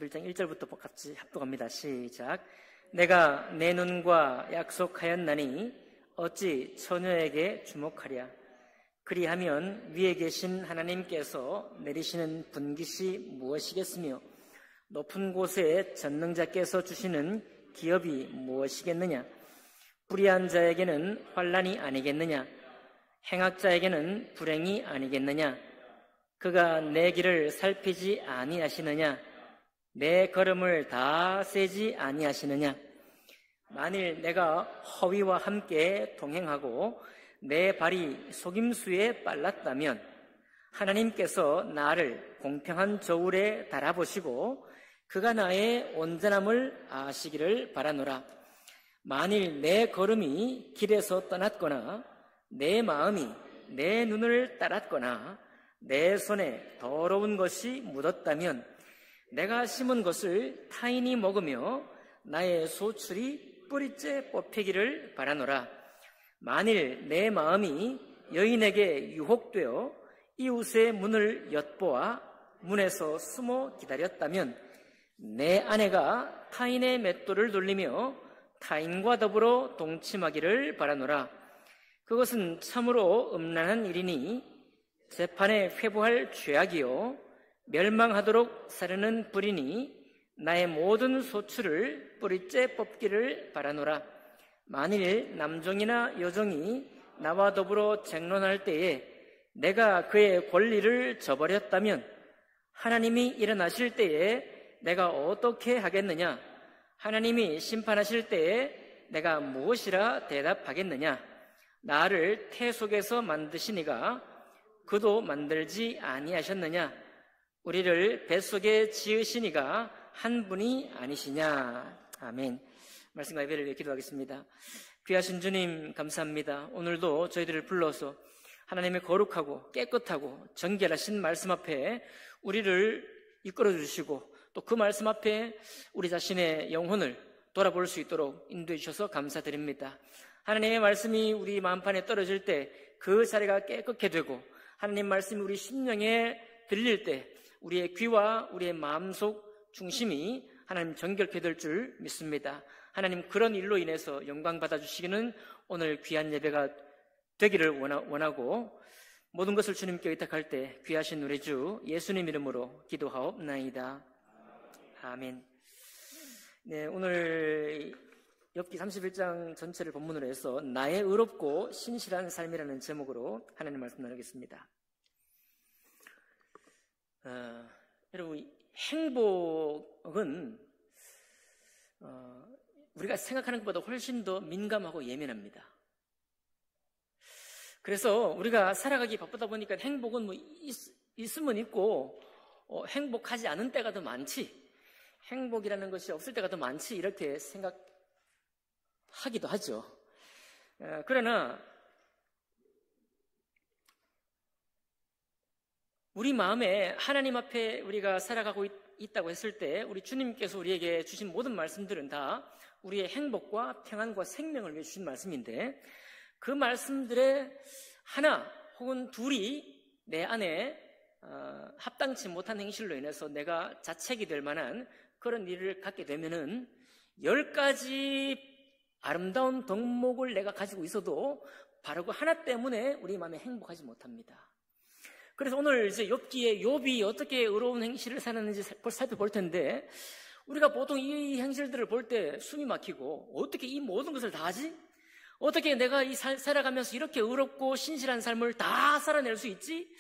31장 1절부터 같이 합독합니다. 시작. 내가 내 눈과 약속하였나니 어찌 처녀에게 주목하랴. 그리하면 위에 계신 하나님께서 내리시는 분깃이 무엇이겠으며 높은 곳에 전능자께서 주시는 기업이 무엇이겠느냐. 불의한 자에게는 환난이 아니겠느냐. 행악자에게는 불행이 아니겠느냐. 그가 내 길을 살피지 아니하시느냐. 내 걸음을 다 세지 아니하시느냐. 만일 내가 허위와 함께 동행하고 내 발이 속임수에 빨랐다면 하나님께서 나를 공평한 저울에 달아보시고 그가 나의 온전함을 아시기를 바라노라. 만일 내 걸음이 길에서 떠났거나 내 마음이 내 눈을 따랐거나 내 손에 더러운 것이 묻었다면 내가 심은 것을 타인이 먹으며 나의 소출이 뿌리째 뽑히기를 바라노라. 만일 내 마음이 여인에게 유혹되어 이웃의 문을 엿보아 문에서 숨어 기다렸다면 내 아내가 타인의 맷돌을 돌리며 타인과 더불어 동침하기를 바라노라. 그것은 참으로 음란한 일이니 재판에 회부할 죄악이요 멸망하도록 사르는 불이니 나의 모든 소출을 뿌리째 뽑기를 바라노라. 만일 남종이나 여종이 나와 더불어 쟁론할 때에 내가 그의 권리를 저버렸다면 하나님이 일어나실 때에 내가 어떻게 하겠느냐? 하나님이 심판하실 때에 내가 무엇이라 대답하겠느냐? 나를 태 속에서 만드시니가 그도 만들지 아니하셨느냐? 우리를 뱃속에 지으시니가 한 분이 아니시냐? 아멘. 말씀과 예배를 위해 기도하겠습니다. 귀하신 주님 감사합니다. 오늘도 저희들을 불러서 하나님의 거룩하고 깨끗하고 정결하신 말씀 앞에 우리를 이끌어 주시고 또 그 말씀 앞에 우리 자신의 영혼을 돌아볼 수 있도록 인도해 주셔서 감사드립니다. 하나님의 말씀이 우리 마음판에 떨어질 때 그 자리가 깨끗게 되고 하나님 말씀이 우리 심령에 들릴 때 우리의 귀와 우리의 마음속 중심이 하나님 정결케 될 줄 믿습니다. 하나님 그런 일로 인해서 영광 받아주시기는 오늘 귀한 예배가 되기를 원하고 모든 것을 주님께 의탁할 때 귀하신 우리 주 예수님 이름으로 기도하옵나이다. 아멘. 네, 오늘 욥기 31장 전체를 본문으로 해서 나의 의롭고 신실한 삶이라는 제목으로 하나님 말씀 나누겠습니다. 여러분, 행복은 우리가 생각하는 것보다 훨씬 더 민감하고 예민합니다. 그래서 우리가 살아가기 바쁘다 보니까 행복은 뭐 있으면 있고 행복하지 않은 때가 더 많지, 행복이라는 것이 없을 때가 더 많지 이렇게 생각하기도 하죠. 그러나 우리 마음에 하나님 앞에 우리가 살아가고 있다고 했을 때 우리 주님께서 우리에게 주신 모든 말씀들은 다 우리의 행복과 평안과 생명을 위해 주신 말씀인데 그 말씀들의 하나 혹은 둘이 내 안에 합당치 못한 행실로 인해서 내가 자책이 될 만한 그런 일을 갖게 되면은 10가지 아름다운 덕목을 내가 가지고 있어도 바로 그 하나 때문에 우리 마음에 행복하지 못합니다. 그래서 오늘 이제 욥이 어떻게 의로운 행실을 사는지 살펴볼 텐데 우리가 보통 이 행실들을 볼 때 숨이 막히고 어떻게 이 모든 것을 다 하지? 어떻게 내가 살아가면서 이렇게 의롭고 신실한 삶을 다 살아낼 수 있지?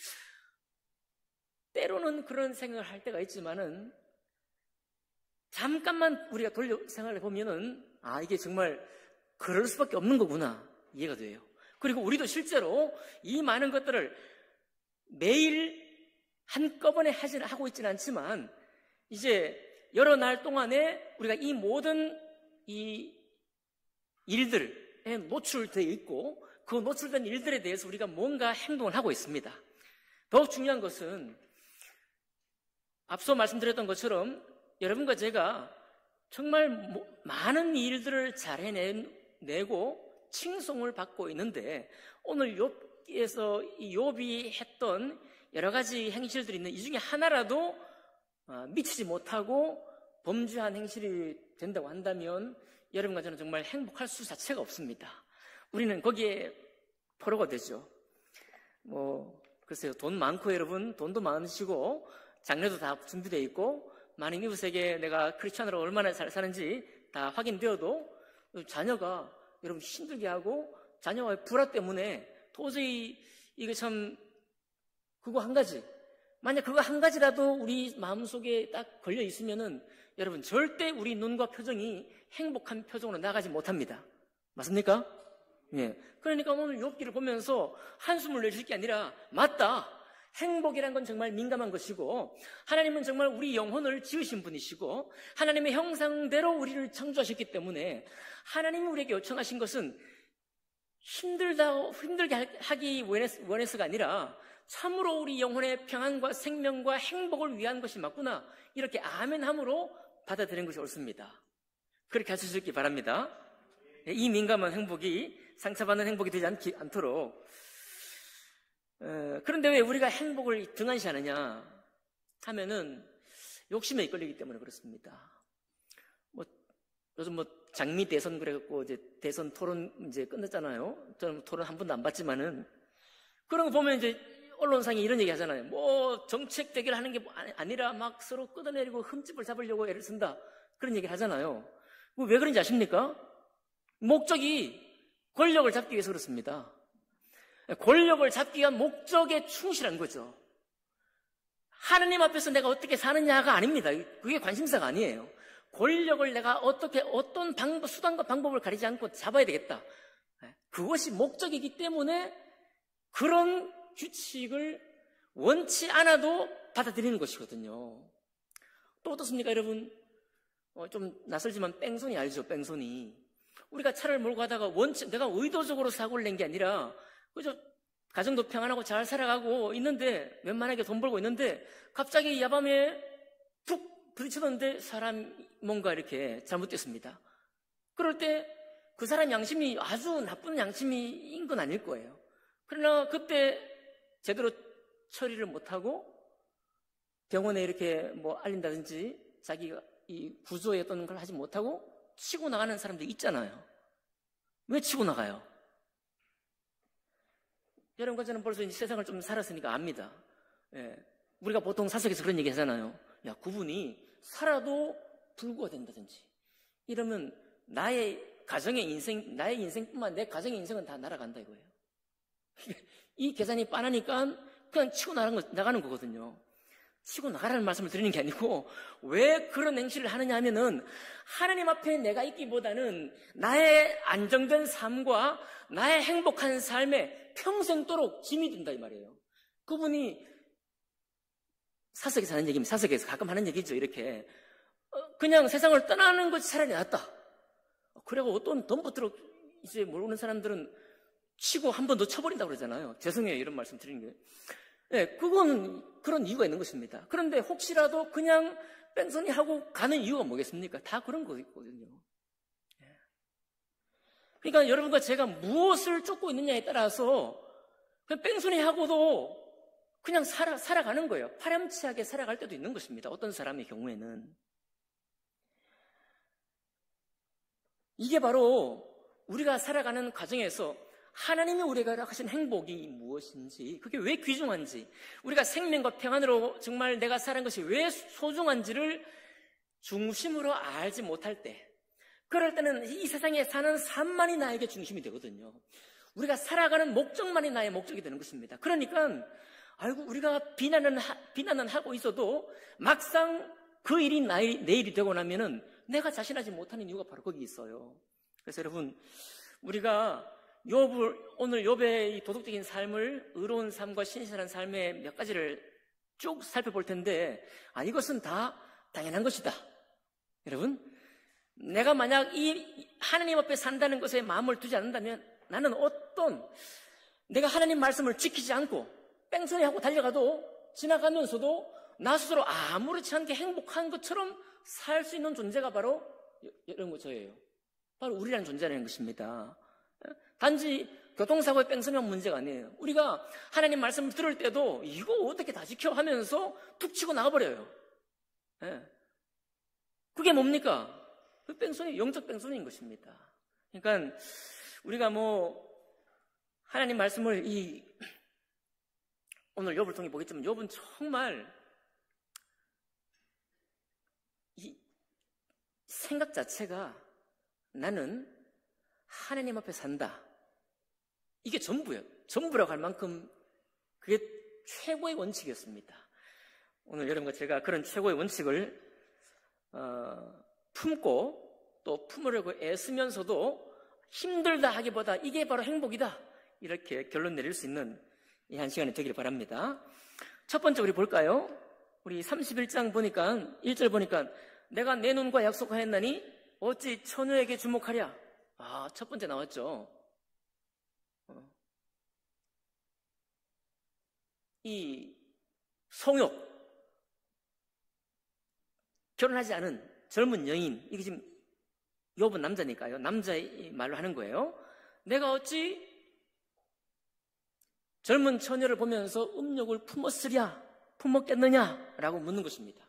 때로는 그런 생각을 할 때가 있지만은 잠깐만 우리가 돌려 생각을 해보면은 이게 정말 그럴 수밖에 없는 거구나 이해가 돼요. 그리고 우리도 실제로 이 많은 것들을 매일 한꺼번에 하고 있지는 않지만 이제 여러 날 동안에 우리가 이 모든 이 일들에 노출되어 있고 그 노출된 일들에 대해서 우리가 뭔가 행동을 하고 있습니다. 더욱 중요한 것은 앞서 말씀드렸던 것처럼 여러분과 제가 정말 많은 일들을 잘 해내고 칭송을 받고 있는데 오늘 욥기에서 이 욥이 했던 여러 가지 행실들이 있는 이 중에 하나라도 미치지 못하고 범죄한 행실이 된다고 한다면 여러분과 저는 정말 행복할 수 자체가 없습니다. 우리는 거기에 포로가 되죠. 글쎄요, 돈 많고 여러분, 돈도 많으시고 장래도 다 준비되어 있고 만인 이웃에게 내가 크리스찬으로 얼마나 잘 사는지 다 확인되어도 자녀가 여러분 힘들게 하고 자녀와의 불화 때문에 도저히 이게 참 그거 한 가지, 만약 그거 한 가지라도 우리 마음속에 딱 걸려 있으면은 여러분 절대 우리 눈과 표정이 행복한 표정으로 나가지 못합니다. 맞습니까? 예. 그러니까 오늘 욥기를 보면서 한숨을 내쉴 게 아니라 맞다. 행복이란 건 정말 민감한 것이고 하나님은 정말 우리 영혼을 지으신 분이시고 하나님의 형상대로 우리를 창조하셨기 때문에 하나님이 우리에게 요청하신 것은 힘들게 하기 원해서가 아니라 참으로 우리 영혼의 평안과 생명과 행복을 위한 것이 맞구나, 이렇게 아멘함으로 받아들이는 것이 옳습니다. 그렇게 하실 수 있기 바랍니다. 이 민감한 행복이 상처받는 행복이 되지 않도록. 그런데 왜 우리가 행복을 등한시하느냐 하면은 욕심에 이끌리기 때문에 그렇습니다. 요즘 장미 대선 그래갖고 이제 대선 토론 이제 끝났잖아요. 저는 토론 한 번도 안 봤지만은 그런 거 보면 이제 언론상에 이런 얘기 하잖아요. 정책 대결하는 게 아니라 막 서로 끌어내리고 흠집을 잡으려고 애를 쓴다, 그런 얘기를 하잖아요. 왜 그런지 아십니까? 목적이 권력을 잡기 위해서 그렇습니다. 권력을 잡기 위한 목적에 충실한 거죠. 하나님 앞에서 내가 어떻게 사느냐가 아닙니다. 그게 관심사가 아니에요. 권력을 내가 어떤 수단과 방법을 가리지 않고 잡아야 되겠다, 그것이 목적이기 때문에 그런 규칙을 원치 않아도 받아들이는 것이거든요. 또 어떻습니까, 여러분? 좀 낯설지만 뺑소니 알죠? 뺑소니. 우리가 차를 몰고 가다가 내가 의도적으로 사고를 낸 게 아니라 그저 가정도 평안하고 잘 살아가고 있는데, 웬만하게 돈 벌고 있는데 갑자기 야밤에 툭 부딪혔는데 사람 뭔가 이렇게 잘못됐습니다. 그럴 때 그 사람 양심이 아주 나쁜 양심인 건 아닐 거예요. 그러나 그때 제대로 처리를 못하고 병원에 이렇게 알린다든지 자기가 이 구조의 어떤 걸 하지 못하고 치고 나가는 사람들이 있잖아요. 왜 치고 나가요? 여러분과 저는 벌써 이 세상을 좀 살았으니까 압니다. 예. 우리가 보통 사석에서 그런 얘기 하잖아요. 야, 그분이 살아도 불구가 된다든지 이러면 나의 인생뿐만 내 가정의 인생은 다 날아간다 이거예요. 이 계산이 빤하니까 그냥 치고 나가는 거거든요. 치고 나가라는 말씀을 드리는 게 아니고, 왜 그런 행실을 하느냐 하면은 하나님 앞에 내가 있기보다는 나의 안정된 삶과 나의 행복한 삶에 평생도록 짐이 된다 이 말이에요. 그분이 사석에서 하는 얘기입니다. 사석에서 가끔 하는 얘기죠. 이렇게 그냥 세상을 떠나는 것이 차라리 낫다. 그리고 어떤 덤부트럭 이제 모르는 사람들은 치고 한 번 더 쳐버린다고 그러잖아요. 죄송해요, 이런 말씀 드리는 게. 네, 그건 그런 이유가 있는 것입니다. 그런데 혹시라도 그냥 뺑소니 하고 가는 이유가 뭐겠습니까? 다 그런 거거든요. 그러니까 여러분과 제가 무엇을 쫓고 있느냐에 따라서 그냥 뺑소니 하고도 그냥 살아가는 거예요. 파렴치하게 살아갈 때도 있는 것입니다. 어떤 사람의 경우에는. 이게 바로 우리가 살아가는 과정에서 하나님이 우리가 하신 행복이 무엇인지, 그게 왜 귀중한지, 우리가 생명과 평안으로 정말 내가 사는 것이 왜 소중한지를 중심으로 알지 못할 때, 그럴 때는 이 세상에 사는 삶만이 나에게 중심이 되거든요. 우리가 살아가는 목적만이 나의 목적이 되는 것입니다. 그러니까 우리가 비난은 하고 있어도 막상 그 일이 내 일이 되고 나면은 내가 자신하지 못하는 이유가 바로 거기 있어요. 그래서 여러분, 우리가 오늘 욥의 이 도덕적인 삶을, 의로운 삶과 신실한 삶의 몇 가지를 쭉 살펴볼 텐데, 이것은 다 당연한 것이다. 여러분, 내가 만약 이 하나님 앞에 산다는 것에 마음을 두지 않는다면 나는 내가 하나님 말씀을 지키지 않고 뺑소니하고 달려가도, 지나가면서도 나 스스로 아무렇지 않게 행복한 것처럼 살 수 있는 존재가 바로 저예요. 바로 우리라는 존재라는 것입니다. 단지 교통사고의 뺑소니한 문제가 아니에요. 우리가 하나님 말씀을 들을 때도 이거 어떻게 다 지켜 하면서 툭 치고 나가버려요. 그게 뭡니까? 그 뺑소니, 영적 뺑소니인 것입니다. 그러니까 우리가 하나님 말씀을 오늘 욥을 통해 보겠지만 욥은 정말 이 생각 자체가 나는 하나님 앞에 산다. 이게 전부예요. 전부라고 할 만큼 그게 최고의 원칙이었습니다. 오늘 여러분과 제가 그런 최고의 원칙을 품고 또 품으려고 애쓰면서도 힘들다 하기보다 이게 바로 행복이다. 이렇게 결론 내릴 수 있는 이 한 시간이 되기를 바랍니다. 첫 번째 우리 볼까요? 우리 31장 보니까 1절 보니까 내가 내 눈과 약속하였나니 어찌 처녀에게 주목하랴. 첫 번째 나왔죠. 이 성욕, 결혼하지 않은 젊은 여인, 이게 지금 욥은 남자니까요. 남자의 말로 하는 거예요. 내가 어찌 젊은 처녀를 보면서 음욕을 품었겠느냐라고 묻는 것입니다.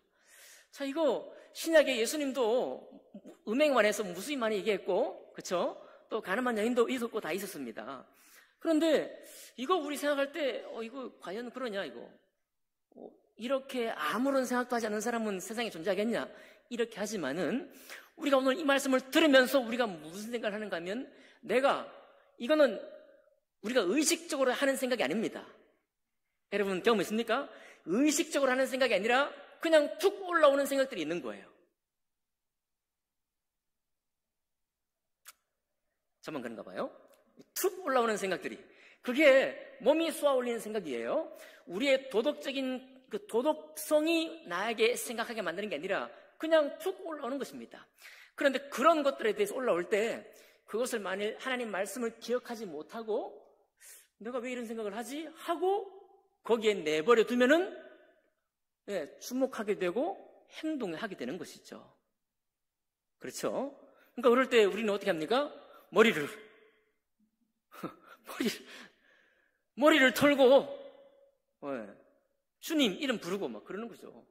자, 이거 신약의 예수님도 음행관에서 무수히 많이 얘기했고, 그렇죠? 또 가늠한 여인도 있었고 다 있었습니다. 그런데 이거 우리 생각할 때 이거 과연 그러냐 이거 이렇게 아무런 생각도 하지 않는 사람은 세상에 존재하겠냐 이렇게 하지만은 우리가 오늘 이 말씀을 들으면서 우리가 무슨 생각을 하는가 하면 이거는 우리가 의식적으로 하는 생각이 아닙니다. 여러분 경험했습니까? 의식적으로 하는 생각이 아니라 그냥 툭 올라오는 생각들이 있는 거예요. 저만 그런가 봐요. 툭 올라오는 생각들이 그게 몸이 쏘아올리는 생각이에요. 우리의 도덕적인 그 도덕성이 나에게 생각하게 만드는 게 아니라 그냥 툭 올라오는 것입니다. 그런데 그런 것들에 대해서 올라올 때 그것을 만일 하나님 말씀을 기억하지 못하고 내가 왜 이런 생각을 하지? 하고 거기에 내버려 두면은 주목하게 되고 행동하게 되는 것이죠. 그렇죠? 그러니까 그럴 때 우리는 어떻게 합니까? 머리를 털고 주님 이름 부르고 막 그러는 거죠.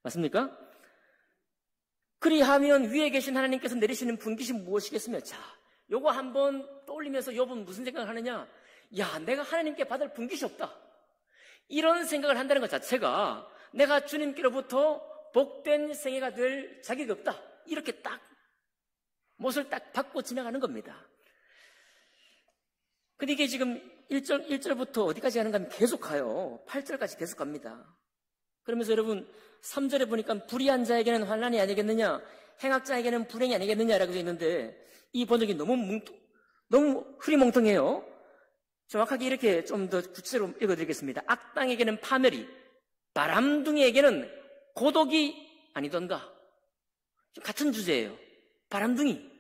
맞습니까? 그리하면 위에 계신 하나님께서 내리시는 분깃이 무엇이겠으며 자, 요거 한번 떠올리면서 욥은 무슨 생각을 하느냐? 야, 내가 하나님께 받을 분깃이 없다. 이런 생각을 한다는 것 자체가 내가 주님께로부터 복된 생애가 될 자격이 없다. 이렇게 딱 못을 딱 받고 지나가는 겁니다. 근데 이게 지금 1절부터 어디까지 가는가 하면 계속 가요. 8절까지 계속 갑니다. 그러면서 여러분 3절에 보니까 불의한 자에게는 환난이 아니겠느냐, 행악자에게는 불행이 아니겠느냐라고 되어 있는데 이 번역이 너무 흐리멍텅해요. 정확하게 이렇게 좀 더 구체적으로 읽어드리겠습니다. 악당에게는 파멸이, 바람둥이에게는 고독이 아니던가. 같은 주제예요. 바람둥이.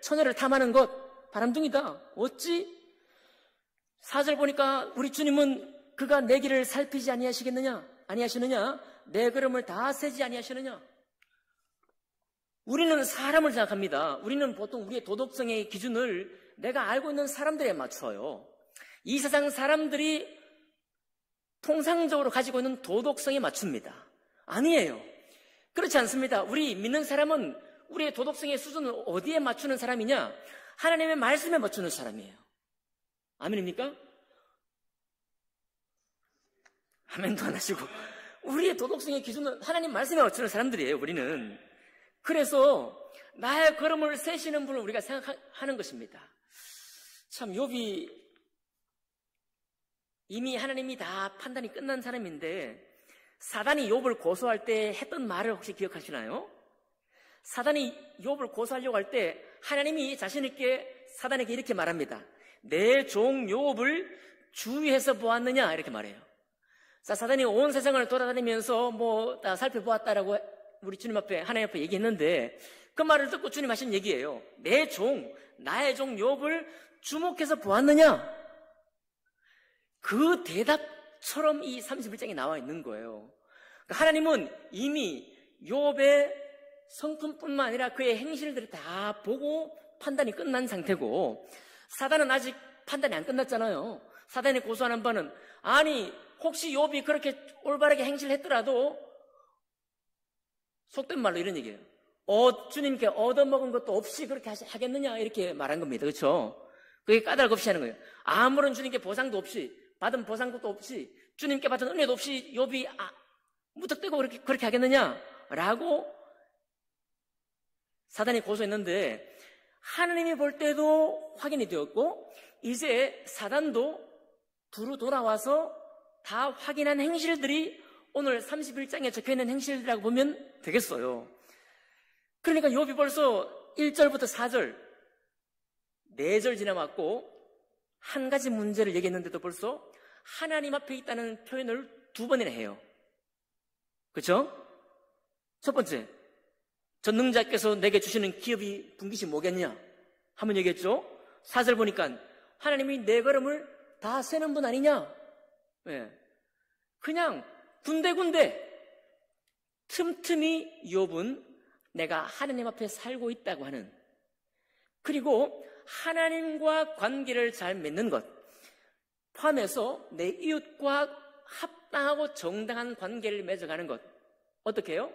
처녀를 탐하는 것 바람둥이다. 어찌? 4절 보니까 우리 주님은 그가 내 길을 살피지 아니하시느냐? 내 걸음을 다 세지 아니하시느냐? 우리는 사람을 생각합니다. 우리는 보통 우리의 도덕성의 기준을 내가 알고 있는 사람들에 맞춰요. 이 세상 사람들이 통상적으로 가지고 있는 도덕성에 맞춥니다. 아니에요. 그렇지 않습니다. 우리 믿는 사람은 우리의 도덕성의 수준을 어디에 맞추는 사람이냐? 하나님의 말씀에 맞추는 사람이에요. 아멘입니까? 아멘도 안 하시고. 우리의 도덕성의 기준은 하나님 말씀에 맞추는 사람들이에요, 우리는. 그래서 나의 걸음을 세시는 분을 우리가 생각하는 것입니다. 참 욥이 이미 하나님이 다 판단이 끝난 사람인데 사단이 욥을 고소할 때 했던 말을 혹시 기억하시나요? 사단이 욥을 고소하려고 할 때 하나님이 자신 있게 사단에게 이렇게 말합니다. 내 종 욥을 주의해서 보았느냐 이렇게 말해요. 자, 사단이 온 세상을 돌아다니면서 다 살펴보았다라고 우리 주님 앞에 하나님 앞에 얘기했는데 그 말을 듣고 주님 하신 얘기예요. 내 종, 나의 종 욥을 주목해서 보았느냐? 그 대답처럼 이 31장에 나와 있는 거예요. 하나님은 이미 욥의 성품뿐만 아니라 그의 행실들을 다 보고 판단이 끝난 상태고 사단은 아직 판단이 안 끝났잖아요. 사단이 고소하는 바는 아니 혹시 욥이 그렇게 올바르게 행실했더라도 속된 말로 이런 얘기예요. 주님께 얻어먹은 것도 없이 그렇게 하겠느냐 이렇게 말한 겁니다. 그렇죠? 그게 까닭 없이 하는 거예요. 아무런 주님께 보상도 없이, 받은 보상도 없이, 주님께 받은 은혜도 없이 욥이 무턱대고 그렇게 하겠느냐라고 사단이 고소했는데, 하나님이 볼 때도 확인이 되었고 이제 사단도 두루 돌아와서 다 확인한 행실들이 오늘 31장에 적혀있는 행실이라고 보면 되겠어요. 그러니까 욥이 벌써 1절부터 4절 4절 지나왔고 한 가지 문제를 얘기했는데도 벌써 하나님 앞에 있다는 표현을 2번이나 해요. 그렇죠? 첫 번째, 전능자께서 내게 주시는 기업이 분깃이 뭐겠냐? 한번 얘기했죠? 4절 보니까 하나님이 내 걸음을 다 세는 분 아니냐? 네. 그냥 군데군데 틈틈이 욥은 내가 하나님 앞에 살고 있다고 하는, 그리고 하나님과 관계를 잘 맺는 것 포함해서 내 이웃과 합당하고 정당한 관계를 맺어가는 것. 어떻게 해요?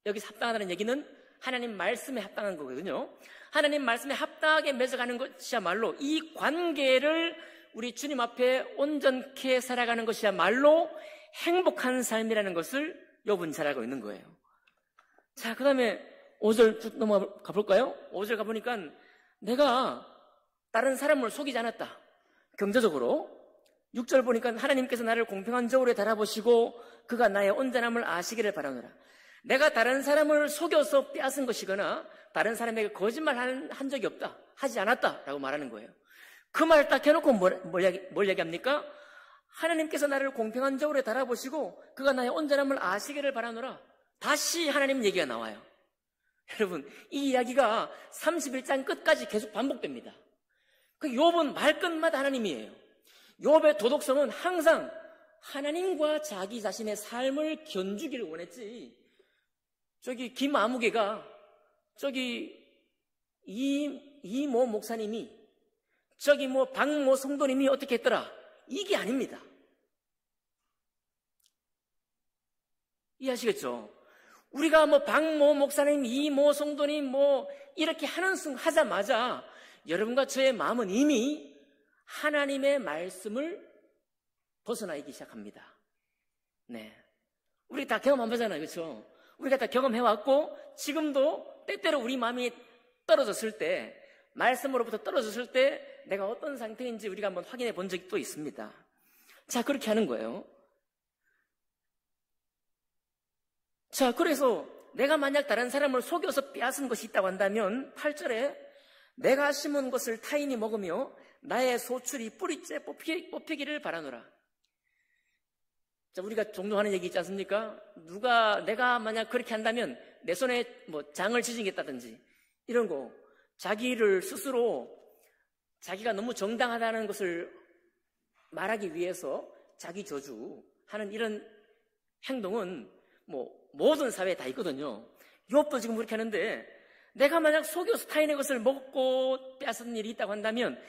여기서 합당하다는 얘기는 하나님 말씀에 합당한 거거든요. 하나님 말씀에 합당하게 맺어가는 것이야말로, 이 관계를 우리 주님 앞에 온전케 살아가는 것이야말로 행복한 삶이라는 것을 욥은 잘 알고 있는 거예요. 자, 그 다음에 5절 쭉 넘어가 볼까요? 5절 가보니까 내가 다른 사람을 속이지 않았다. 경제적으로. 6절 보니까 하나님께서 나를 공평한 저울에 달아보시고 그가 나의 온전함을 아시기를 바라노라. 내가 다른 사람을 속여서 빼앗은 것이거나 다른 사람에게 거짓말 한 적이 없다, 하지 않았다라고 말하는 거예요. 그 말 딱 해놓고 뭘 얘기합니까? 하나님께서 나를 공평한 저울에 달아보시고 그가 나의 온전함을 아시기를 바라노라. 다시 하나님 얘기가 나와요. 여러분, 이 이야기가 31장 끝까지 계속 반복됩니다. 그 욥은 말끝마다 하나님이에요. 욥의 도덕성은 항상 하나님과 자기 자신의 삶을 견주기를 원했지, 저기 김아무개가 저기 이모 목사님이 저기 뭐 박모 성도님이 어떻게 했더라, 이게 아닙니다. 이해하시겠죠? 우리가 뭐 박모 목사님, 이모 성도님 뭐 이렇게 하자마자 여러분과 저의 마음은 이미 하나님의 말씀을 벗어나 있기 시작합니다. 네, 우리 다 경험 한 거잖아요, 그렇죠? 우리가 다 경험해왔고 지금도 때때로 우리 마음이 떨어졌을 때, 말씀으로부터 떨어졌을 때 내가 어떤 상태인지 우리가 한번 확인해 본 적이 또 있습니다. 자, 그렇게 하는 거예요. 자, 그래서 내가 만약 다른 사람을 속여서 빼앗은 것이 있다고 한다면 8절에 내가 심은 것을 타인이 먹으며 나의 소출이 뿌리째 뽑히기를 바라노라. 자, 우리가 종종 하는 얘기 있지 않습니까? 내가 만약 그렇게 한다면 내 손에 뭐 장을 지지겠다든지 이런 거, 자기를 스스로 자기가 너무 정당하다는 것을 말하기 위해서 자기 저주하는 이런 행동은 뭐 모든 사회에 다 있거든요. 욥도 지금 그렇게 하는데, 내가 만약 속여서 타인의 것을 먹고 빼앗은 일이 있다고 한다면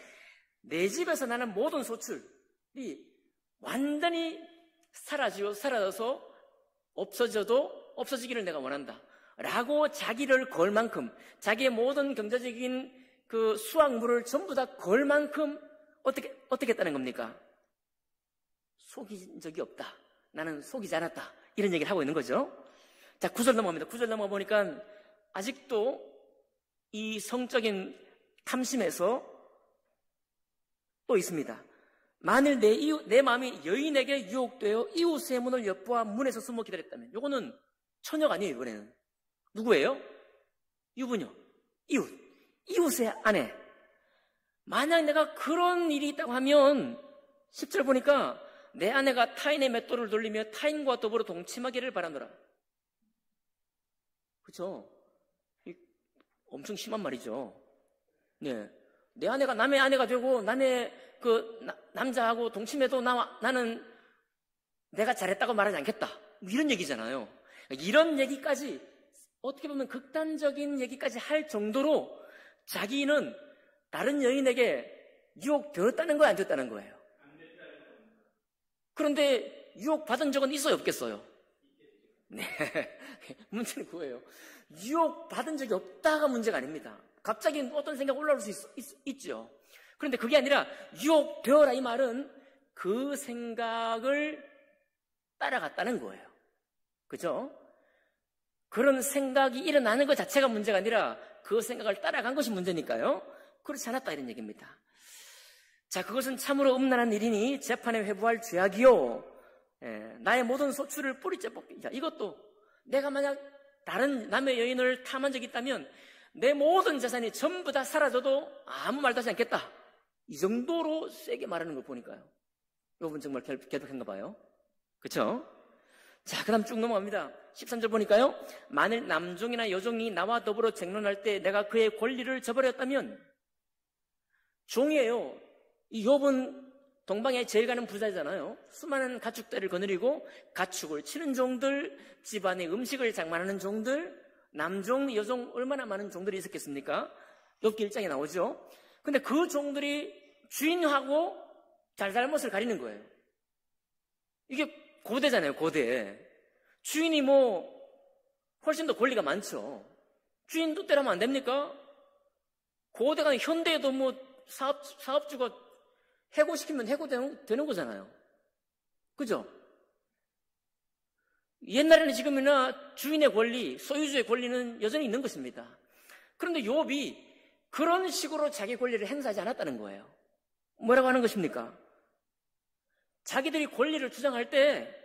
내 집에서 나는 모든 소출이 완전히 사라져서 없어지기를 내가 원한다 라고 자기를 걸 만큼, 자기의 모든 경제적인 그 수확물을 전부 다 걸 만큼 어떻게 했다는 겁니까? 속인 적이 없다, 나는 속이지 않았다, 이런 얘기를 하고 있는 거죠. 자, 9절 넘어갑니다. 9절 넘어가 보니까 아직도 이 성적인 탐심에서 또 있습니다. 만일 내 마음이 여인에게 유혹되어 이웃의 문을 엿보아 문에서 숨어 기다렸다면, 요거는 처녀가 아니에요. 이번에는 누구예요? 유부녀, 이웃의 아내. 만약 내가 그런 일이 있다고 하면 10절 보니까 내 아내가 타인의 맷돌을 돌리며 타인과 더불어 동침하기를 바라노라. 그렇죠? 엄청 심한 말이죠. 네, 내 아내가 남의 아내가 되고 남의 남자하고 동침해도 나는 내가 잘했다고 말하지 않겠다, 이런 얘기잖아요. 이런 얘기까지, 어떻게 보면 극단적인 얘기까지 할 정도로 자기는 다른 여인에게 유혹되었다는 거예요, 안 되었다는 거예요? 그런데 유혹받은 적은 있어요, 없겠어요? 네. 문제는 그거예요. 유혹 받은 적이 없다가 문제가 아닙니다. 갑자기 어떤 생각 올라올 수 있죠. 그런데 그게 아니라 유혹되어라 이 말은 그 생각을 따라갔다는 거예요. 그죠? 그런 생각이 일어나는 것 자체가 문제가 아니라 그 생각을 따라간 것이 문제니까요. 그렇지 않았다 이런 얘기입니다. 자, 그것은 참으로 음란한 일이니 재판에 회부할 죄악이요. 나의 모든 소출을 뿌리째 뽑기자. 이것도 내가 만약 다른 남의 여인을 탐한 적이 있다면 내 모든 재산이 전부 다 사라져도 아무 말도 하지 않겠다. 이 정도로 세게 말하는 걸 보니까요. 이분 정말 괴롭힌가 봐요. 그렇죠? 자, 그 다음 쭉 넘어갑니다. 13절 보니까요. 만일 남종이나 여종이 나와 더불어 쟁론할 때 내가 그의 권리를 저버렸다면, 종이에요. 이 욥은 동방에 제일 가는 부자잖아요. 수많은 가축들을 거느리고 가축을 치는 종들, 집안에 음식을 장만하는 종들, 남종, 여종 얼마나 많은 종들이 있었겠습니까? 욥기 1장에 나오죠. 근데 그 종들이 주인하고 잘잘못을 가리는 거예요. 이게 고대잖아요, 고대. 주인이 훨씬 더 권리가 많죠. 주인 뜻대로 하면 안 됩니까? 고대가 현대에도 사업주가 해고시키면 해고되는 거잖아요. 그죠? 옛날에는 지금이나 주인의 권리, 소유주의 권리는 여전히 있는 것입니다. 그런데 욥이 그런 식으로 자기 권리를 행사하지 않았다는 거예요. 뭐라고 하는 것입니까? 자기들이 권리를 주장할 때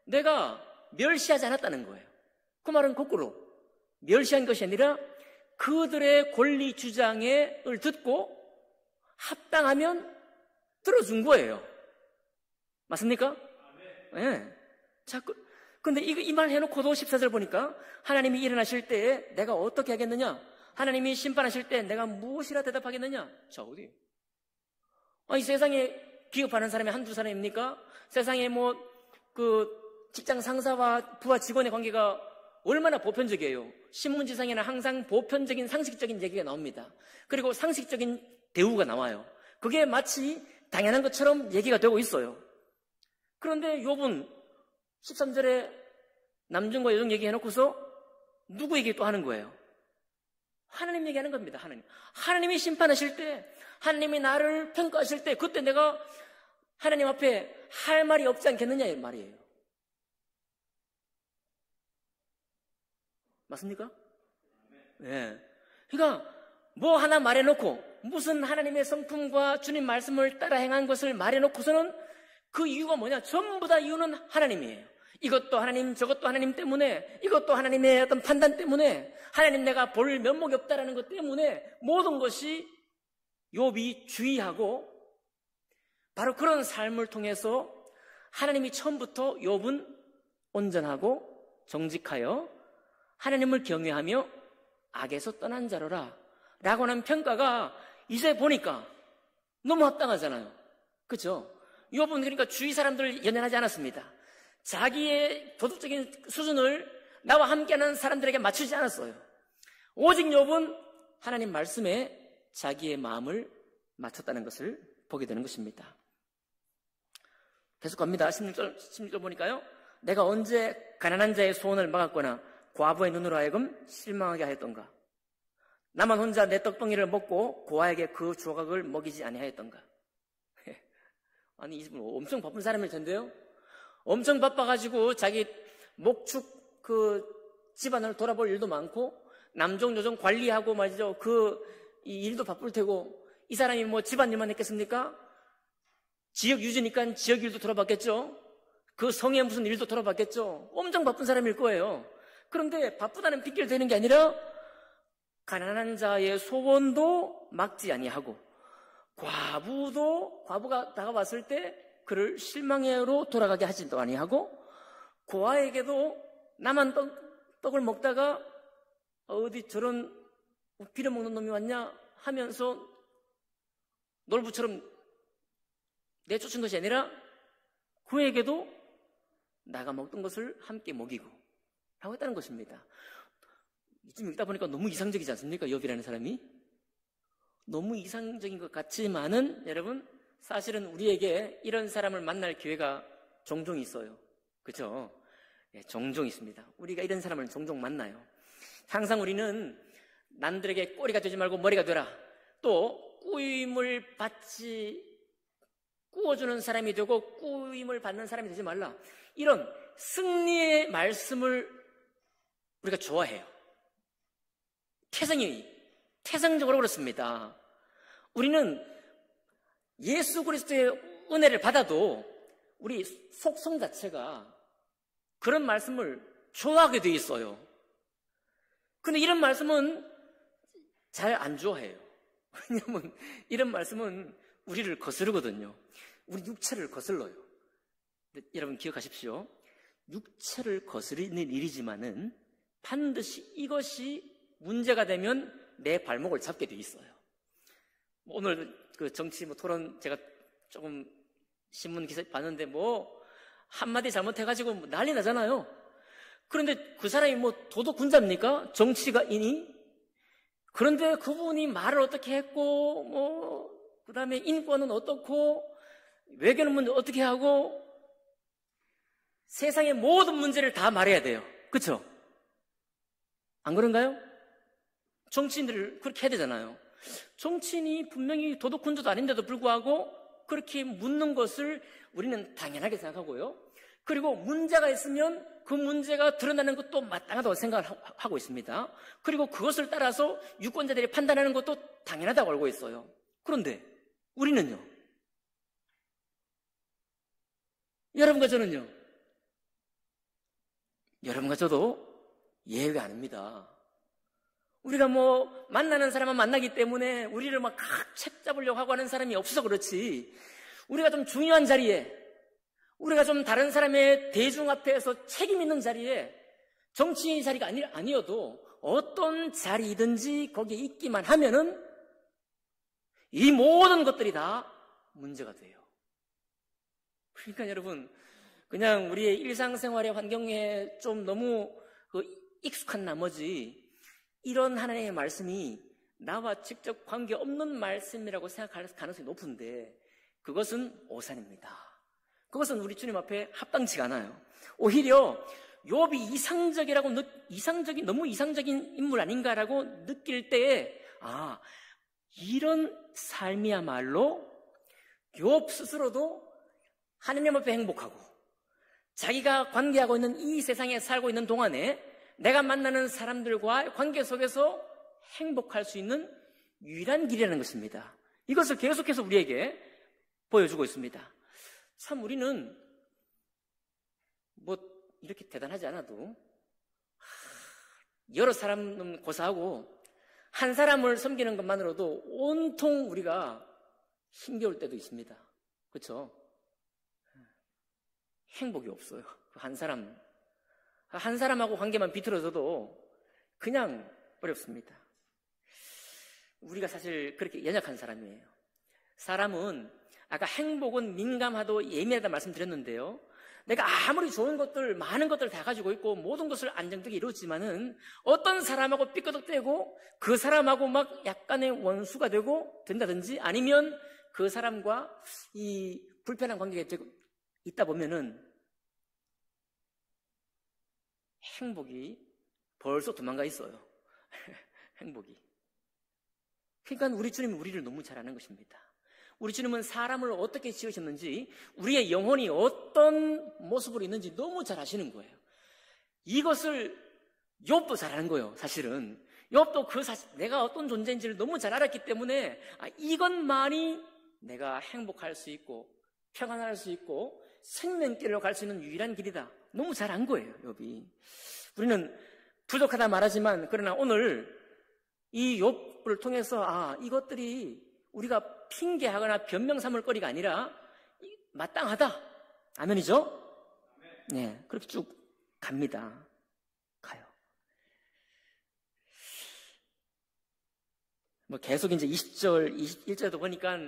내가 멸시하지 않았다는 거예요. 그 말은 거꾸로 멸시한 것이 아니라 그들의 권리 주장을 듣고 합당하면 들어준 거예요. 맞습니까? 네. 자, 근데 이 말 해놓고도 14절 보니까 하나님이 일어나실 때에 내가 어떻게 하겠느냐? 하나님이 심판하실 때 내가 무엇이라 대답하겠느냐? 자, 어디? 이 세상에 기업하는 사람이 한두 사람입니까? 세상에 직장 상사와 부하 직원의 관계가 얼마나 보편적이에요. 신문지상에는 항상 보편적인 상식적인 얘기가 나옵니다. 그리고 상식적인 대우가 나와요. 그게 마치 당연한 것처럼 얘기가 되고 있어요. 그런데 욥은 13절에 남종과 여종 얘기해놓고서 누구 얘기 또 하는 거예요? 하나님 얘기하는 겁니다. 하나님이 심판하실 때, 하나님이 나를 평가하실 때, 그때 내가 하나님 앞에 할 말이 없지 않겠느냐 이 말이에요. 맞습니까? 네. 그러니까 하나 말해놓고 무슨 하나님의 성품과 주님 말씀을 따라 행한 것을 말해놓고서는 그 이유가 뭐냐? 전부 다 이유는 하나님이에요. 이것도 하나님, 저것도 하나님 때문에, 이것도 하나님의 어떤 판단 때문에, 하나님 내가 볼 면목이 없다라는 것 때문에 모든 것이 욥이 주의하고 바로 그런 삶을 통해서 하나님이 처음부터 욥은 온전하고 정직하여 하나님을 경외하며 악에서 떠난 자로라 라고 하는 평가가 이제 보니까 너무 합당하잖아요. 그렇죠? 욥은 그러니까 주위 사람들을 연연하지 않았습니다. 자기의 도덕적인 수준을 나와 함께하는 사람들에게 맞추지 않았어요. 오직 욥은 하나님 말씀에 자기의 마음을 맞췄다는 것을 보게 되는 것입니다. 계속 갑니다. 16절 보니까요. 내가 언제 가난한 자의 소원을 막았거나 과부의 눈으로 하여금 실망하게 하였던가? 나만 혼자 내 떡덩이를 먹고 고아에게 그 조각을 먹이지 아니하였던가? 아니, 이 집은 엄청 바쁜 사람일 텐데요. 엄청 바빠가지고 자기 목축 집안을 돌아볼 일도 많고 남종 여종 관리하고 말이죠. 이 일도 바쁠 테고 이 사람이 집안 일만 했겠습니까? 지역 유지니까 지역 일도 돌아봤겠죠. 그 성에 무슨 일도 돌아봤겠죠. 엄청 바쁜 사람일 거예요. 그런데 바쁘다는 핑계를 대는 게 아니라 가난한 자의 소원도 막지 아니하고 과부가 다가왔을 때 그를 실망으로 돌아가게 하지도 아니하고 고아에게도 나만 떡을 먹다가 어디 저런 빌어먹는 놈이 왔냐 하면서 놀부처럼 내쫓은 것이 아니라 그에게도 나가 먹던 것을 함께 먹이고 하고 했다는 것입니다. 이쯤 읽다 보니까 너무 이상적이지 않습니까? 욥이라는 사람이 너무 이상적인 것 같지만은 여러분 사실은 우리에게 이런 사람을 만날 기회가 종종 있어요. 그렇죠? 종종 있습니다. 우리가 이런 사람을 종종 만나요. 항상 우리는 남들에게 꼬리가 되지 말고 머리가 되라. 또 꾸임을 꾸어주는 사람이 되고 꾸임을 받는 사람이 되지 말라. 이런 승리의 말씀을 우리가 좋아해요. 태생적으로 그렇습니다. 우리는 예수 그리스도의 은혜를 받아도 우리 속성 자체가 그런 말씀을 좋아하게 돼 있어요. 근데 이런 말씀은 잘 안 좋아해요. 왜냐하면 이런 말씀은 우리를 거스르거든요. 우리 육체를 거슬러요. 여러분 기억하십시오. 육체를 거스르는 일이지만은 반드시 이것이 문제가 되면 내 발목을 잡게 돼 있어요. 오늘 그 정치 토론 제가 조금 신문 기사 봤는데 한마디 잘못해가지고 난리 나잖아요. 그런데 그 사람이 도덕 군자입니까? 정치가인이? 그런데 그분이 말을 어떻게 했고, 그 다음에 인권은 어떻고, 외교는 어떻게 하고, 세상의 모든 문제를 다 말해야 돼요. 그렇죠? 안 그런가요? 정치인들을 그렇게 해야 되잖아요. 정치인이 분명히 도덕 군자도 아닌데도 불구하고 그렇게 묻는 것을 우리는 당연하게 생각하고요. 그리고 문제가 있으면 그 문제가 드러나는 것도 마땅하다고 생각을 하고 있습니다. 그리고 그것을 따라서 유권자들이 판단하는 것도 당연하다고 알고 있어요. 그런데 우리는요? 여러분과 저는요? 여러분과 저도 예외가 아닙니다. 우리가 만나는 사람만 만나기 때문에 우리를 책 잡으려고 하고 하는 사람이 없어서 그렇지, 우리가 좀 중요한 자리에, 우리가 좀 다른 사람의 대중 앞에서 책임 있는 자리에, 정치인 자리가 아니어도 어떤 자리이든지 거기에 있기만 하면은 이 모든 것들이 다 문제가 돼요. 그러니까 여러분, 그냥 우리의 일상생활의 환경에 좀 너무 익숙한 나머지 이런 하나님의 말씀이 나와 직접 관계없는 말씀이라고 생각할 가능성이 높은데 그것은 오산입니다. 그것은 우리 주님 앞에 합당치가 않아요. 오히려 욥이 너무 이상적인 인물 아닌가라고 느낄 때에 이런 삶이야말로 욥 스스로도 하나님 앞에 행복하고 자기가 관계하고 있는 이 세상에 살고 있는 동안에 내가 만나는 사람들과의 관계 속에서 행복할 수 있는 유일한 길이라는 것입니다. 이것을 계속해서 우리에게 보여주고 있습니다. 참 우리는 이렇게 대단하지 않아도 여러 사람은 고사하고 한 사람을 섬기는 것만으로도 온통 우리가 힘겨울 때도 있습니다. 그렇죠? 행복이 없어요. 한 사람하고 관계만 비틀어져도 그냥 어렵습니다. 우리가 사실 그렇게 연약한 사람이에요. 사람은 아까 행복은 민감하고 예민하다 말씀드렸는데요. 내가 아무리 좋은 것들, 많은 것들을 다 가지고 있고 모든 것을 안정되게 이루었지만은 어떤 사람하고 삐끄덕대고 그 사람하고 약간의 원수가 된다든지 아니면 그 사람과 이 불편한 관계가 있다 보면은 행복이 벌써 도망가 있어요. 행복이. 그러니까 우리 주님은 우리를 너무 잘 아는 것입니다. 우리 주님은 사람을 어떻게 지으셨는지, 우리의 영혼이 어떤 모습으로 있는지 너무 잘 아시는 거예요. 이것을 욥도 잘 아는 거예요. 사실은 욥도 내가 어떤 존재인지를 너무 잘 알았기 때문에 이것만이 내가 행복할 수 있고 평안할 수 있고 생명길로 갈 수 있는 유일한 길이다. 너무 잘 안 거예요, 욥이. 우리는 부족하다 말하지만 그러나 오늘 이 욥을 통해서 이것들이 우리가 핑계하거나 변명 삼을 거리가 아니라 마땅하다. 아멘이죠? 네, 그렇게 쭉 갑니다. 가요. 계속 이제 20절, 21절도 보니까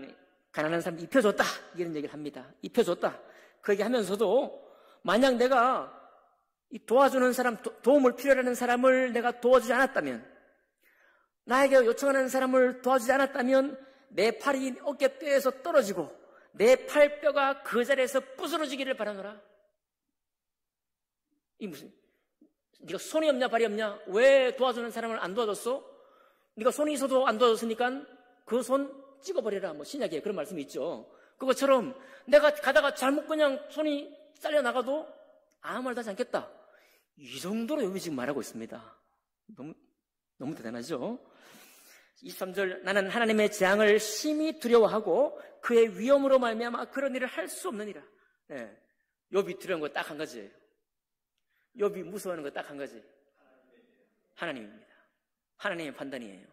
가난한 사람 입혀줬다 이런 얘기를 합니다. 입혀줬다. 그 얘기 하면서도 만약 내가 도와주는 사람, 도움을 필요로 하는 사람을 내가 도와주지 않았다면, 나에게 요청하는 사람을 도와주지 않았다면 내 팔이 어깨뼈에서 떨어지고 내 팔뼈가 그 자리에서 부스러지기를 바라노라. 이 무슨, 네가 손이 없냐 발이 없냐? 왜 도와주는 사람을 안 도와줬어? 네가 손이 있어도 안 도와줬으니까 그 손 찍어버려라. 뭐 신약에 그런 말씀이 있죠. 그것처럼 내가 가다가 잘못 그냥 손이 잘려나가도 아무 말도 하지 않겠다. 이 정도로 욥이 지금 말하고 있습니다. 너무 대단하죠? 23절, 나는 하나님의 재앙을 심히 두려워하고 그의 위엄으로 말미암아 그런 일을 할 수 없느니라. 네. 욥이 두려운 거 딱 한 가지예요. 욥이 무서워하는 거 딱 한 가지. 하나님입니다. 하나님의 판단이에요.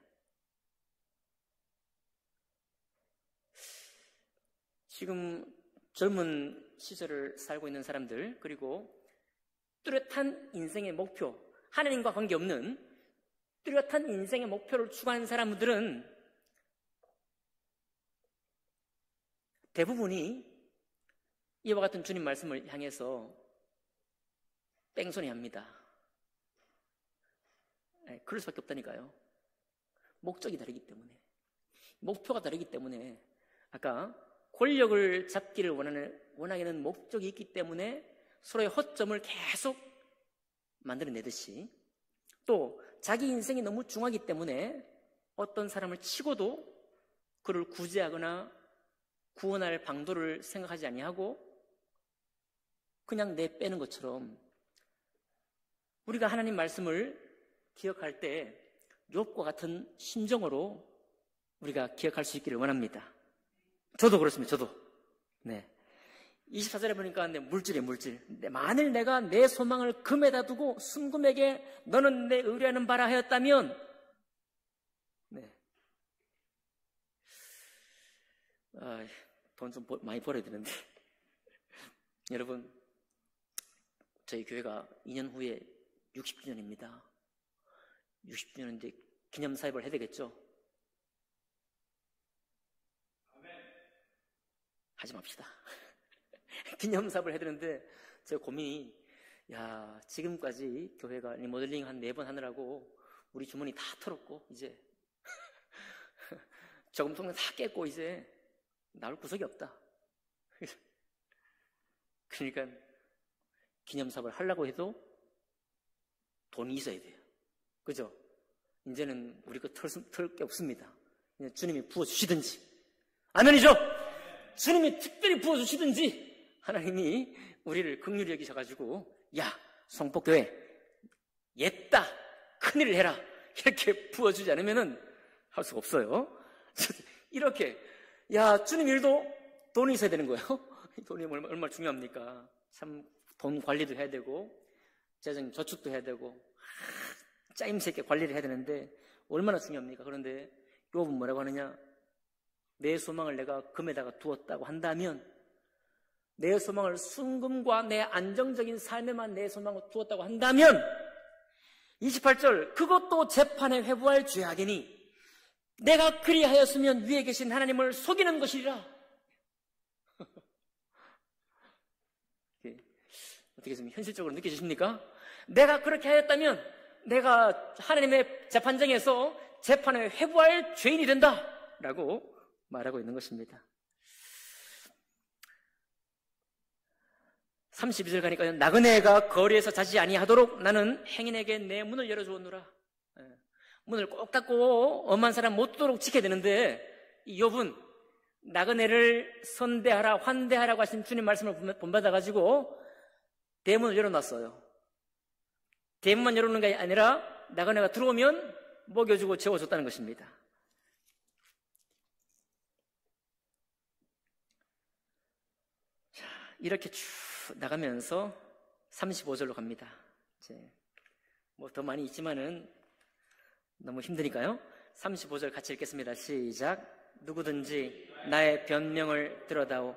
지금 젊은 시절을 살고 있는 사람들, 그리고 뚜렷한 인생의 목표, 하나님과 관계없는 뚜렷한 인생의 목표를 추구하는 사람들은 대부분이 이와 같은 주님 말씀을 향해서 뺑소니 합니다. 그럴 수밖에 없다니까요. 목적이 다르기 때문에, 목표가 다르기 때문에, 아까 권력을 잡기를 원하게 하는 목적이 있기 때문에 서로의 허점을 계속 만들어내듯이, 또 자기 인생이 너무 중하기 때문에 어떤 사람을 치고도 그를 구제하거나 구원할 방도를 생각하지 아니하고 그냥 내빼는 것처럼, 우리가 하나님 말씀을 기억할 때 욥과 같은 심정으로 우리가 기억할 수 있기를 원합니다. 저도 그렇습니다. 저도. 네. 24절에 보니까 물질이에요, 물질. 만일 내가 내 소망을 금에다 두고 순금에게 너는 내 의뢰하는 바라 하였다면, 네. 돈 좀 많이 벌어야 되는데. 여러분, 저희 교회가 2년 후에 60주년입니다. 60주년인데 기념사역을 해야 되겠죠? 하지 맙시다. 기념사업을 해야 되는데 제 고민이, 지금까지 교회가 리모델링 한 4번 하느라고 우리 주머니 다 털었고 이제 저금통은 다 깼고 이제 나올 구석이 없다. 그러니까 기념사업을 하려고 해도 돈이 있어야 돼요. 그죠? 이제는 우리 거 털 게 없습니다. 그냥 주님이 부어주시든지, 아멘이죠? 주님이 특별히 부어주시든지 하나님이 우리를 긍휼히 여기셔가지고, 성폭교회 옛다, 큰일을 해라, 이렇게 부어주지 않으면 할 수가 없어요. 이렇게 주님 일도 돈이 있어야 되는 거예요. 돈이 얼마나 중요합니까? 참 돈 관리도 해야 되고 재정 저축도 해야 되고 짜임새 있게 관리를 해야 되는데 얼마나 중요합니까? 그런데 욥은 뭐라고 하느냐? 내 소망을 내가 금에다가 두었다고 한다면, 내 소망을 순금과 내 안정적인 삶에만 내 소망을 두었다고 한다면, 28절, 그것도 재판에 회부할 죄악이니 내가 그리하였으면 위에 계신 하나님을 속이는 것이리라. 어떻게 좀 현실적으로 느껴지십니까? 내가 그렇게 하였다면 내가 하나님의 재판정에서 재판에 회부할 죄인이 된다 라고 말하고 있는 것입니다. 32절 가니까요, 나그네가 거리에서 자지 아니하도록 나는 행인에게 내 문을 열어주었노라. 문을 꼭 닫고 엄한 사람 못 들도록 지켜야 되는데, 이 욥은 나그네를 선대하라 환대하라고 하신 주님 말씀을 본받아가지고 대문을 열어놨어요. 대문만 열어놓는 게 아니라 나그네가 들어오면 먹여주고 재워줬다는 것입니다. 자, 이렇게 쭉 나가면서 35절로 갑니다. 뭐 더 많이 있지만은 너무 힘드니까요. 35절 같이 읽겠습니다. 시작. 누구든지 나의 변명을 들어다오.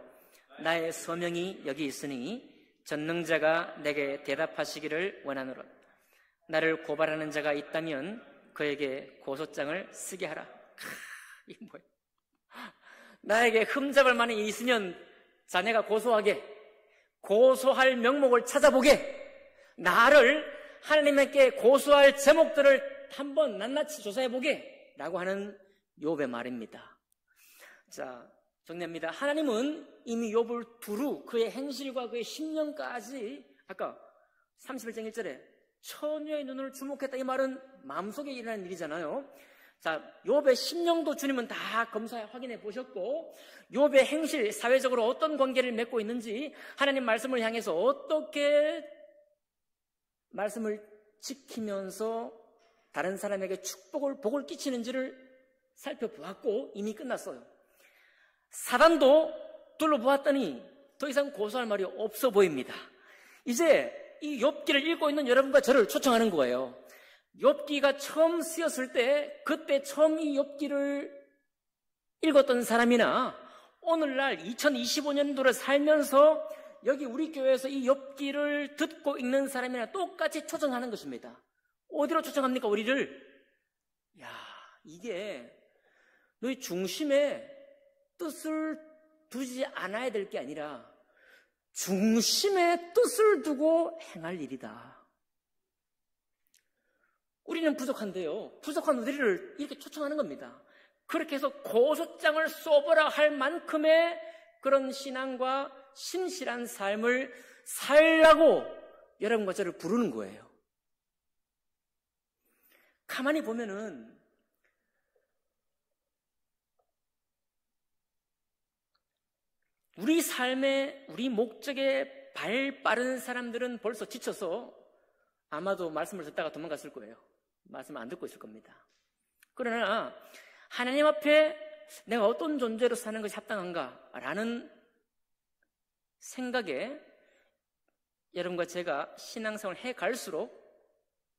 나의 소명이 여기 있으니 전능자가 내게 대답하시기를 원하노라. 나를 고발하는 자가 있다면 그에게 고소장을 쓰게 하라. 이게 뭐예요? 나에게 흠잡을 만한 일이 있으면 자네가 고소할 명목을 찾아보게, 나를 하나님께 고소할 제목들을 한번 낱낱이 조사해보게 라고 하는 욥의 말입니다. 자, 정리합니다. 하나님은 이미 욥을 두루 그의 행실과 그의 심령까지 아까 31장 1절에 처녀의 눈을 주목했다. 이 말은 마음속에 일어나는 일이잖아요. 자, 욥의 심령도 주님은 다 검사 확인해 보셨고, 욥의 행실, 사회적으로 어떤 관계를 맺고 있는지, 하나님 말씀을 향해서 어떻게 말씀을 지키면서 다른 사람에게 축복을, 복을 끼치는지를 살펴보았고, 이미 끝났어요. 사단도 둘러보았더니 더 이상 고소할 말이 없어 보입니다. 이제 이 욥기를 읽고 있는 여러분과 저를 초청하는 거예요. 욥기가 처음 쓰였을 때, 그때 처음 이 욥기를 읽었던 사람이나 오늘날 2025년도를 살면서 여기 우리 교회에서 이 욥기를 듣고 읽는 사람이나 똑같이 초청하는 것입니다. 어디로 초청합니까, 우리를? 야, 이게 너희 중심에 뜻을 두지 않아야 될 게 아니라 중심에 뜻을 두고 행할 일이다. 우리는 부족한데요. 부족한 우리를 이렇게 초청하는 겁니다. 그렇게 해서 고소장을 써보라 할 만큼의 그런 신앙과 신실한 삶을 살라고 여러분과 저를 부르는 거예요. 가만히 보면은 우리 삶에, 우리 목적에 발 빠른 사람들은 벌써 지쳐서 아마도 말씀을 듣다가 도망갔을 거예요. 말씀 안 듣고 있을 겁니다. 그러나 하나님 앞에 내가 어떤 존재로 사는 것이 합당한가라는 생각에 여러분과 제가 신앙생활을 해갈수록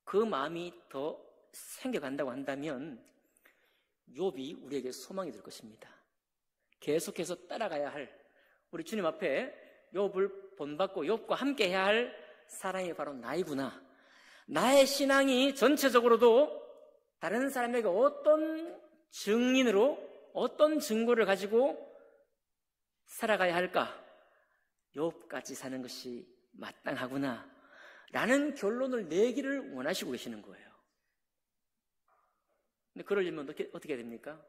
그 마음이 더 생겨간다고 한다면 욥이 우리에게 소망이 될 것입니다. 계속해서 따라가야 할, 우리 주님 앞에 욥을 본받고 욥과 함께 해야 할 사람이 바로 나이구나. 나의 신앙이 전체적으로도 다른 사람에게 어떤 증인으로, 어떤 증거를 가지고 살아가야 할까? 욥같이 사는 것이 마땅하구나 라는 결론을 내기를 원하시고 계시는 거예요. 근데 그러려면 어떻게 됩니까?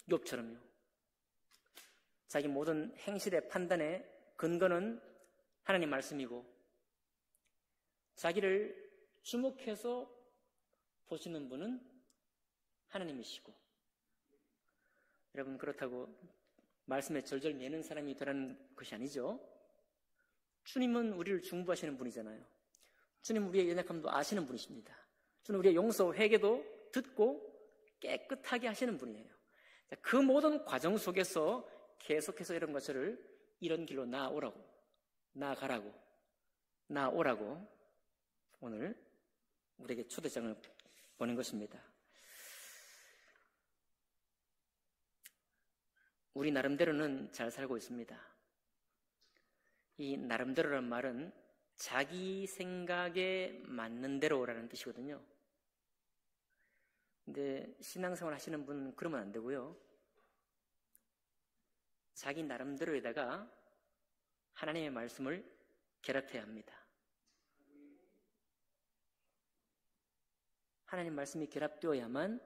욥처럼요. 자기 모든 행실의 판단의 근거는 하나님 말씀이고 자기를 주목해서 보시는 분은 하나님이시고, 여러분 그렇다고 말씀에 절절 매는 사람이 되라는 것이 아니죠. 주님은 우리를 중보하시는 분이잖아요. 주님은 우리의 연약함도 아시는 분이십니다. 주님은 우리의 용서, 회개도 듣고 깨끗하게 하시는 분이에요. 그 모든 과정 속에서 계속해서 여러분과 저를 이런 길로 나아오라고, 나아가라고, 나아오라고 오늘 우리에게 초대장을 보낸 것입니다. 우리 나름대로는 잘 살고 있습니다. 이 나름대로란 말은 자기 생각에 맞는 대로라는 뜻이거든요. 근데 신앙생활 하시는 분은 그러면 안 되고요. 자기 나름대로에다가 하나님의 말씀을 결합해야 합니다. 하나님 말씀이 결합되어야만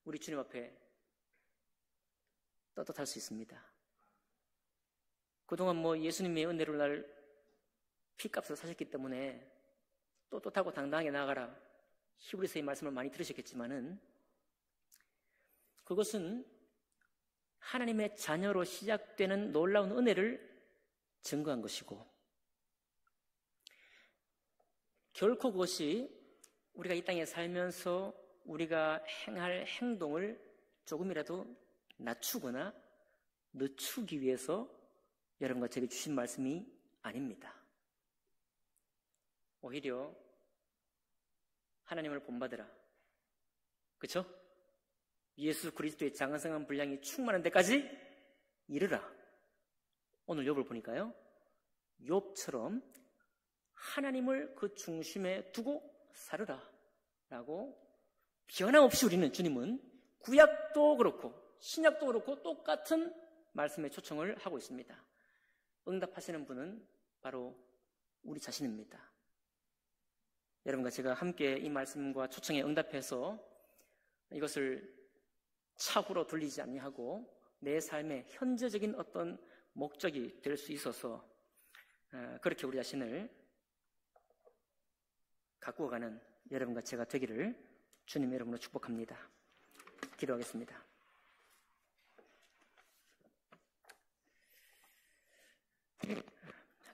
우리 주님 앞에 떳떳할 수 있습니다. 그동안 예수님의 은혜로 날 피값을 사셨기 때문에 떳떳하고 당당하게 나아가라, 히브리서의 말씀을 많이 들으셨겠지만은 그것은 하나님의 자녀로 시작되는 놀라운 은혜를 증거한 것이고, 결코 그것이 우리가 이 땅에 살면서 우리가 행할 행동을 조금이라도 낮추거나 늦추기 위해서 여러분과 제게 주신 말씀이 아닙니다. 오히려 하나님을 본받으라, 그렇죠? 예수 그리스도의 장성한 분량이 충만한 데까지 이르라. 오늘 욥을 보니까요, 욥처럼 하나님을 그 중심에 두고 살으라 라고 변함없이 우리는, 주님은 구약도 그렇고 신약도 그렇고 똑같은 말씀의 초청을 하고 있습니다. 응답하시는 분은 바로 우리 자신입니다. 여러분과 제가 함께 이 말씀과 초청에 응답해서 이것을 차후로 돌리지 아니하고 내 삶의 현재적인 어떤 목적이 될 수 있어서 그렇게 우리 자신을 가꾸어가는 여러분과 제가 되기를 주님 이름으로 축복합니다. 기도하겠습니다.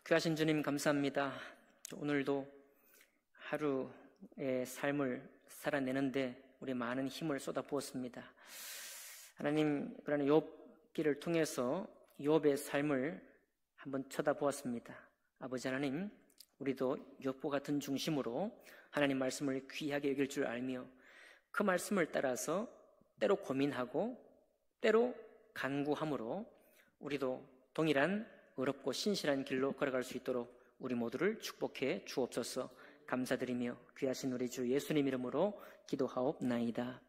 귀하신 주님 감사합니다. 오늘도 하루의 삶을 살아내는데 우리 많은 힘을 쏟아부었습니다. 하나님, 그러나 욥기를 통해서 욥의 삶을 한번 쳐다보았습니다. 아버지 하나님, 우리도 욥과 같은 중심으로 하나님 말씀을 귀하게 여길 줄 알며 그 말씀을 따라서 때로 고민하고 때로 간구함으로 우리도 동일한 의롭고 신실한 길로 걸어갈 수 있도록 우리 모두를 축복해 주옵소서. 감사드리며 귀하신 우리 주 예수님 이름으로 기도하옵나이다.